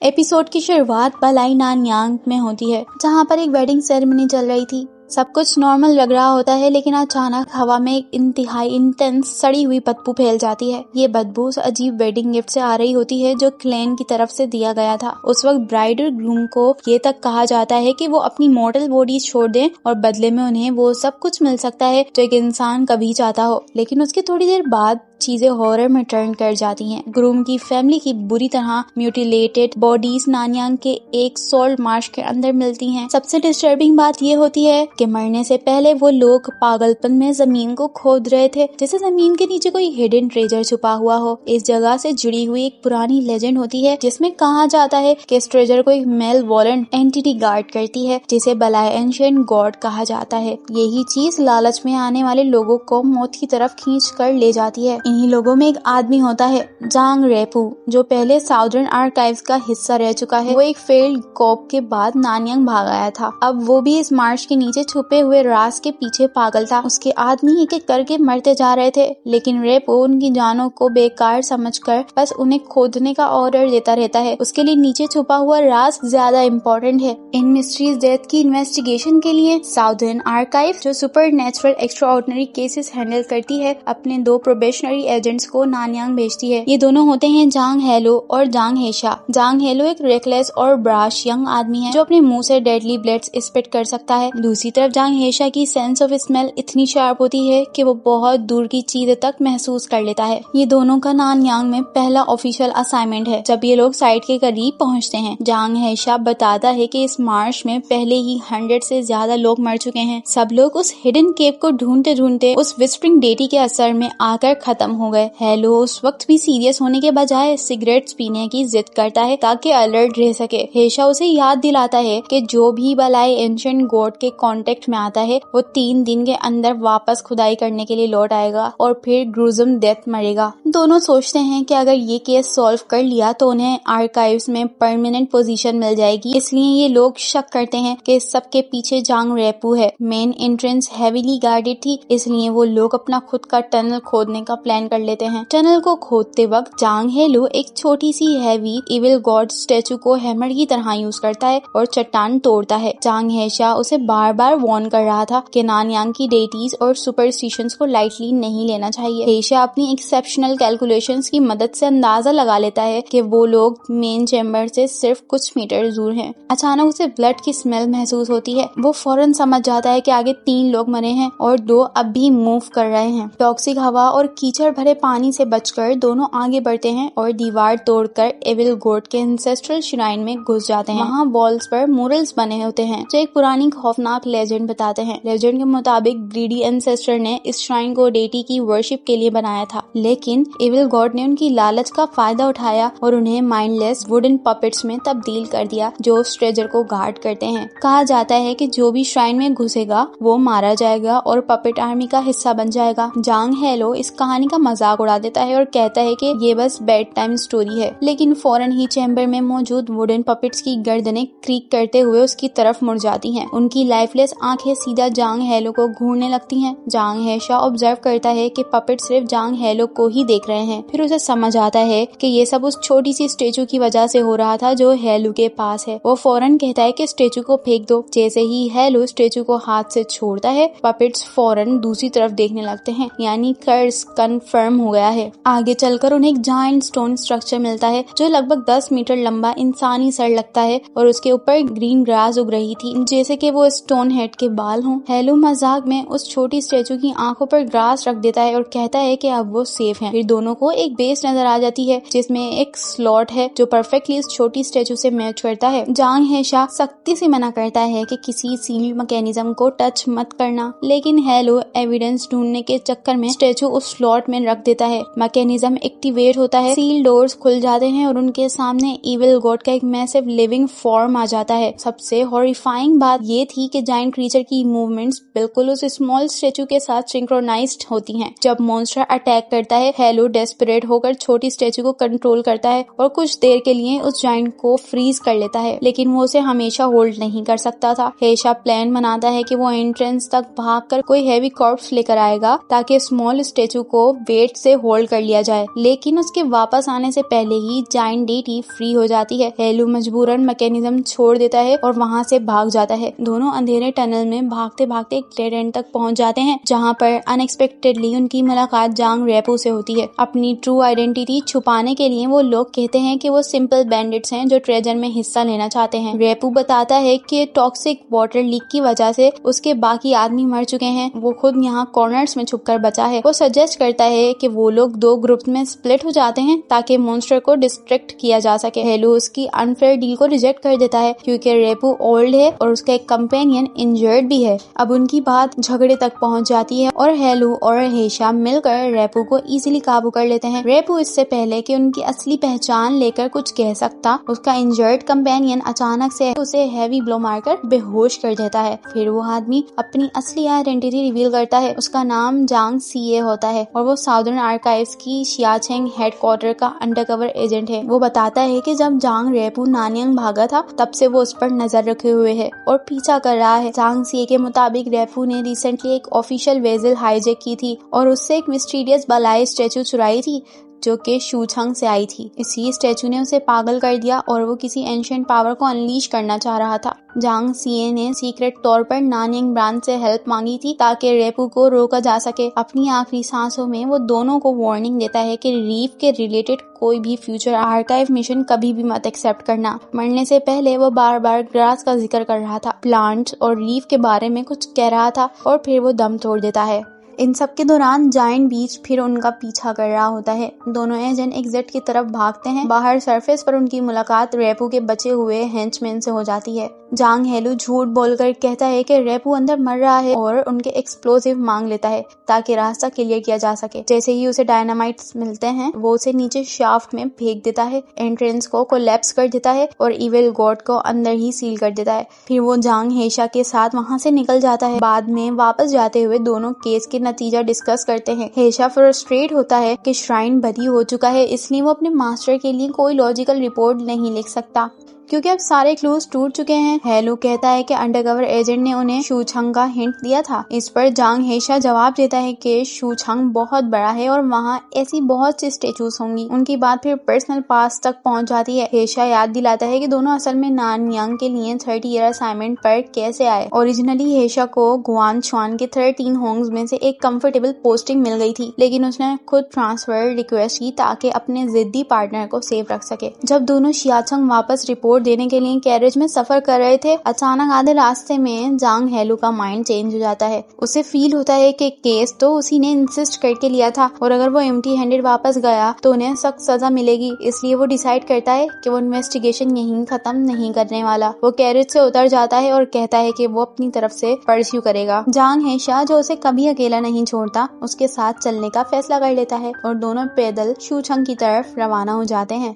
Episode की शुरुआत बलाई नानयांग में होती है, जहाँ पर एक वेडिंग सेरेमनी चल रही थी। सब कुछ नॉर्मल लग रहा होता है, लेकिन अचानक हवा में एक इंतहाई इंटेंस सड़ी हुई बदबू फैल जाती है। ये बदबू उस अजीब वेडिंग गिफ्ट से आ रही होती है जो क्लेन की तरफ से दिया गया था। उस वक्त ब्राइड और ग्रूम को ये तक कहा जाता है कि वो अपनी मॉडल बॉडी छोड़ दें और बदले में उन्हें वो सब कुछ मिल सकता है जो एक इंसान कभी चाहता हो। लेकिन उसके थोड़ी देर बाद चीजें हॉरर में टर्न कर जाती हैं। ग्रूम की फैमिली की बुरी तरह म्यूटिलेटेड बॉडीज नानयांग के एक सॉल्ट मार्श के अंदर मिलती हैं। सबसे डिस्टर्बिंग बात ये होती है कि मरने से पहले वो लोग पागलपन में जमीन को खोद रहे थे, जैसे जमीन के नीचे कोई हिडन ट्रेजर छुपा हुआ हो। इस जगह से जुड़ी हुई एक पुरानी लेजेंड होती है जिसमें कहा जाता है कि इस ट्रेजर को एक मेल वॉलेंट एंटिटी गार्ड करती है, जिसे बलाय एंशिएंट गॉड कहा जाता है। यही चीज लालच में आने वाले लोगों को मौत की तरफ खींच कर ले जाती है। इन्हीं लोगों में एक आदमी होता है, जांग रेपू, जो पहले साउदर्न आर्काइव्स का हिस्सा रह चुका है। वो एक फेल्ड कॉप के बाद नानयांग भाग आया था। अब वो भी इस मार्श के नीचे छुपे हुए राज के पीछे पागल था। उसके आदमी एक एक करके मरते जा रहे थे, लेकिन रेपू उनकी जानों को बेकार समझकर बस उन्हें खोदने का ऑर्डर देता रहता है। उसके लिए नीचे छुपा हुआ राज ज्यादा इम्पोर्टेंट है। इन मिस्ट्रीज डेथ की इन्वेस्टिगेशन के लिए साउदर्न आर्काइव, जो super natural extraordinary cases handle करती है, अपने 2 प्रोबेशनरी एजेंट्स को नानयांग भेजती है। ये दोनों होते हैं जांग हेलो और जांग हेशा। जांग हेलो एक रेकलेस और ब्राश यंग आदमी है जो अपने मुंह से डेडली ब्लेड्स स्पिट कर सकता है। दूसरी तरफ जांग हेशा की सेंस ऑफ स्मेल इतनी शार्प होती है कि वो बहुत दूर की चीजें तक महसूस कर लेता है। ये दोनों का नानयांग में पहला ऑफिशियल असाइनमेंट है। जब ये लोग साइट के करीब पहुंचते हैं, जांग हेशा बताता है कि इस मार्श में पहले ही 100 से ज्यादा लोग मर चुके हैं। सब लोग उस हिडन केव को ढूंढते ढूंढते उस विस्परिंग डेटी के असर में आकर खत्म हो गए। हेलो उस वक्त भी सीरियस होने के बजाय सिगरेट्स पीने की जिद करता है ताकि अलर्ट रह सके। हेशा उसे याद दिलाता है कि जो भी बलाय एंशिएंट गॉड के कांटेक्ट में आता है वो 3 दिन के अंदर वापस खुदाई करने के लिए लौट आएगा और फिर ग्रूजम डेथ मरेगा। दोनों सोचते हैं कि अगर ये केस सॉल्व कर लिया तो उन्हें आर्काइव्स में परमानेंट पोजीशन मिल जाएगी। इसलिए ये लोग शक करते हैं कि सबके पीछे जांग रेपू है। मेन एंट्रेंस हेवीली गार्डेड थी, इसलिए वो लोग अपना खुद का टनल खोदने का प्लान कर लेते हैं। टनल को खोदते वक्त जांग हेलो एक छोटी सी हैवी इविल गॉड स्टैचू को हैमर की तरह यूज करता है और चट्टान तोड़ता है। जांग हेशा उसे बार बार वार्न कर रहा था कि नानयांग की डेटीज और सुपरस्टिशंस को लाइटली नहीं लेना चाहिए। हेशा अपनी एक्सेप्शनल कैलकुलेशंस की मदद से अंदाजा लगा लेता है कि वो लोग मेन चैम्बर से सिर्फ कुछ मीटर दूर हैं। अचानक उसे ब्लड की स्मेल महसूस होती है। वो फौरन समझ जाता है कि आगे 3 लोग मरे हैं और 2 अब भी मूव कर रहे हैं। टॉक्सिक हवा और कीचड़ भरे पानी से बचकर दोनों आगे बढ़ते हैं और दीवार तोड़कर एविल गॉड के एंसेस्ट्रल श्राइन में घुस जाते हैं। वहाँ वॉल्स पर मुरल्स बने होते हैं जो एक पुरानी खौफनाक लेजेंड बताते हैं। लेजेंड के मुताबिक ग्रीडी एंसेस्टर ने इस श्राइन को डेटी की वर्शिप के लिए बनाया था, लेकिन एविल गॉड ने उनकी लालच का फायदा उठाया और उन्हें माइंडलेस वुडन पपेट्स में तब्दील कर दिया जो उस ट्रेजर को गार्ड करते हैं। कहा जाता है कि जो भी श्राइन में घुसेगा वो मारा जाएगा और पपेट आर्मी का हिस्सा बन जाएगा। जांग हेलो इस कहानी का मजाक उड़ा देता है और कहता है कि ये बस बेड टाइम स्टोरी है, लेकिन फौरन ही चैम्बर में मौजूद वुडन पपेट्स की गर्दनें क्रीक करते हुए उसकी तरफ मुड़ जाती हैं। उनकी लाइफलेस आंखें सीधा जांग हेलो को घूरने लगती हैं। जांग हेशा ऑब्जर्व करता है कि पपेट सिर्फ जांग हेलो को ही देख रहे हैं। फिर उसे समझ आता है कि ये सब उस छोटी सी स्टेचू की वजह से हो रहा था जो हेलो के पास है। वो फौरन कहता है कि स्टेचू को फेंक दो। जैसे ही हेलो स्टेचू को हाथ से छोड़ता है, पपेट्स फौरन दूसरी तरफ देखने लगते हैं, यानी कर्स कंफर्म हो गया है। आगे चलकर उन्हें एक जायंट स्टोन स्ट्रक्चर मिलता है जो लगभग 10 मीटर लंबा इंसानी सर लगता है और उसके ऊपर ग्रीन ग्रास उग रही थी, जैसे कि वो स्टोन हेड के बाल हों। हेलो मजाक में उस छोटी स्टेचू की आंखों पर ग्रास रख देता है और कहता है कि अब वो सेफ है। फिर दोनों को एक बेस नजर आ जाती है जिसमें एक स्लॉट है जो परफेक्टली इस छोटी स्टेचू से मैच करता है। जांग हेशा सख्ती से मना करता है कि किसी सील मैकेनिज्म को टच मत करना, लेकिन हेलो एविडेंस ढूंढने के चक्कर में स्टेचू उस स्लॉट में रख देता है। मैकेनिज्म एक्टिवेट होता है, सील डोर्स खुल जाते हैं और उनके सामने इविल गॉड का एक मैसिव लिविंग फॉर्म आ जाता है। सबसे हॉरिफाइंग बात ये थी कि जायंट जायंट क्रीचर की मूवमेंट्स बिल्कुल उस स्मॉल स्टेचू के साथ सिंक्रोनाइज्ड होती हैं। जब मॉन्स्टर अटैक करता है, हेलो डेस्परेट होकर छोटी स्टेचू को कंट्रोल करता है और कुछ देर के लिए उस जायंट को फ्रीज कर लेता है, लेकिन वो उसे हमेशा होल्ड नहीं कर सकता था। हेशा प्लान बनाता है कि वो एंट्रेंस तक भागकर कोई हैवी कॉर्प्स लेकर आएगा ताकि स्मॉल स्टेचू को वेट से होल्ड कर लिया जाए, लेकिन उसके वापस आने से पहले ही जायंट डीटी फ्री हो जाती है। हेलो मजबूरन मैकेनिज्म छोड़ देता है और वहाँ से भाग जाता है। दोनों अंधेरे टनल में भागते भागते एक डेड एंड तक पहुँच जाते हैं, जहाँ पर अनएक्सपेक्टेडली उनकी मुलाकात जांग रेपू से होती है। अपनी ट्रू आइडेंटिटी छुपाने के लिए वो लोग कहते हैं कि वो सिंपल बैंडिट्स हैं जो ट्रेजर में हिस्सा लेना चाहते हैं। रेपू बताता है कि टॉक्सिक वाटर लीक की वजह से उसके बाकी आदमी मर चुके हैं, वो खुद यहाँ कॉर्नर्स में छुपकर बचा है। वो सजेस्ट करता है कि वो लोग 2 ग्रुप में स्प्लिट हो जाते हैं ताकि मॉन्स्टर को डिस्ट्रैक्ट किया जा सके। हेलो उसकी अनफेयर डील को रिजेक्ट कर देता है क्योंकि रेपू ओल्ड है और उसका एक कंपेनियन इंजर्ड भी है। अब उनकी बात झगड़े तक पहुंच जाती है और हेलो और हेशा मिलकर रेपू को इजीली काबू कर लेते हैं। रेपू इससे पहले कि उनकी असली पहचान लेकर कुछ कह सकता, उसका इंजर्ड कंपेनियन अचानक से उसे हैवी ब्लो मारकर बेहोश कर देता है। फिर वो आदमी अपनी असली आइडेंटिटी रिवील करता है। उसका नाम जांग सीए होता है और वो साउदर्न आर्काइव्स की शियाचेंग हेडक्वार्टर का अंडरकवर एजेंट है। वो बताता है कि जब जांग रेपू नानियांग भागा था तब से वो उस पर नजर रखे हुए है और पीछा कर रहा है। जांग सीए के मुताबिक रेपू ने रिसेंटली एक ऑफिशियल वेसल हाईजैक की थी और उससे एक मिस्टीरियस बलाई स्टेचू चुराई थी जो कि शूचंग से आई थी। इसी स्टेचू ने उसे पागल कर दिया और वो किसी एंशिएंट पावर को अनलीश करना चाह रहा था। जांग सीए ने सीक्रेट तौर पर नानियांग ब्रांच से हेल्प मांगी थी ताकि रेपू को रोका जा सके। अपनी आखिरी सांसों में वो दोनों को वार्निंग देता है कि रीफ के रिलेटेड कोई भी फ्यूचर आर्काइव मिशन कभी भी मत एक्सेप्ट करना। मरने से पहले वो बार बार ग्रास का जिक्र कर रहा था, प्लांट्स और रीफ के बारे में कुछ कह रहा था और फिर वो दम तोड़ देता है। इन सब के दौरान जायंट बीच फिर उनका पीछा कर रहा होता है। दोनों एजेंट एग्जिट की तरफ भागते हैं। बाहर सरफेस पर उनकी मुलाकात रेपू के बचे हुए हेंचमैन से हो जाती है। जांग हेलू झूठ बोलकर कहता है कि रेपू अंदर मर रहा है और उनके एक्सप्लोसिव मांग लेता है ताकि रास्ता क्लियर किया जा सके। जैसे ही उसे डायनामाइट्स मिलते हैं वो उसे नीचे शाफ्ट में फेंक देता है, एंट्रेंस को कोलैप्स कर देता है और इविल गॉड को अंदर ही सील कर देता है। फिर वो जांग हेशा के साथ वहाँ से निकल जाता है। बाद में वापस जाते हुए दोनों केस के नतीजा डिस्कस करते हैं। हेशा फ्रस्ट्रेट होता है कि श्राइन बरी हो चुका है, इसलिए वो अपने मास्टर के लिए कोई लॉजिकल रिपोर्ट नहीं लिख सकता क्योंकि अब सारे क्लूज टूट चुके हैं। हेलू कहता है कि अंडरकवर एजेंट ने उन्हें शूचंग का हिंट दिया था। इस पर जांग हेशा जवाब देता है कि शूचंग बहुत बड़ा है और वहाँ ऐसी बहुत सी स्टेचूज होंगी। उनकी बात फिर पर्सनल पास तक पहुँच जाती है। हेशा याद दिलाता है कि दोनों असल में नानयांग के लिए 30 ईयर असाइनमेंट पर कैसे आए। ओरिजिनली हेशा को गुआनशुआन के 13 होंग्स में से एक कंफर्टेबल पोस्टिंग मिल गई थी, लेकिन उसने खुद ट्रांसफर रिक्वेस्ट की ताकि अपने जिद्दी पार्टनर को सेफ रख सके। जब दोनों शियाचंग वापस रिपोर्ट देने के लिए कैरेज में सफर कर रहे थे, अचानक आधे रास्ते में जांग हेलू का माइंड चेंज हो जाता है। उसे फील होता है कि केस तो उसी ने इंसिस्ट करके लिया था और अगर वो एम्प्टी हैंडेड वापस गया तो उन्हें सख्त सजा मिलेगी। इसलिए वो डिसाइड करता है कि वो इन्वेस्टिगेशन यहीं खत्म नहीं करने वाला। वो कैरेज से उतर जाता है और कहता है कि वो अपनी तरफ से परस्यू करेगा। जांग हेशा जो उसे कभी अकेला नहीं छोड़ता, उसके साथ चलने का फैसला कर लेता है और दोनों पैदल शूचंग की तरफ रवाना हो जाते हैं।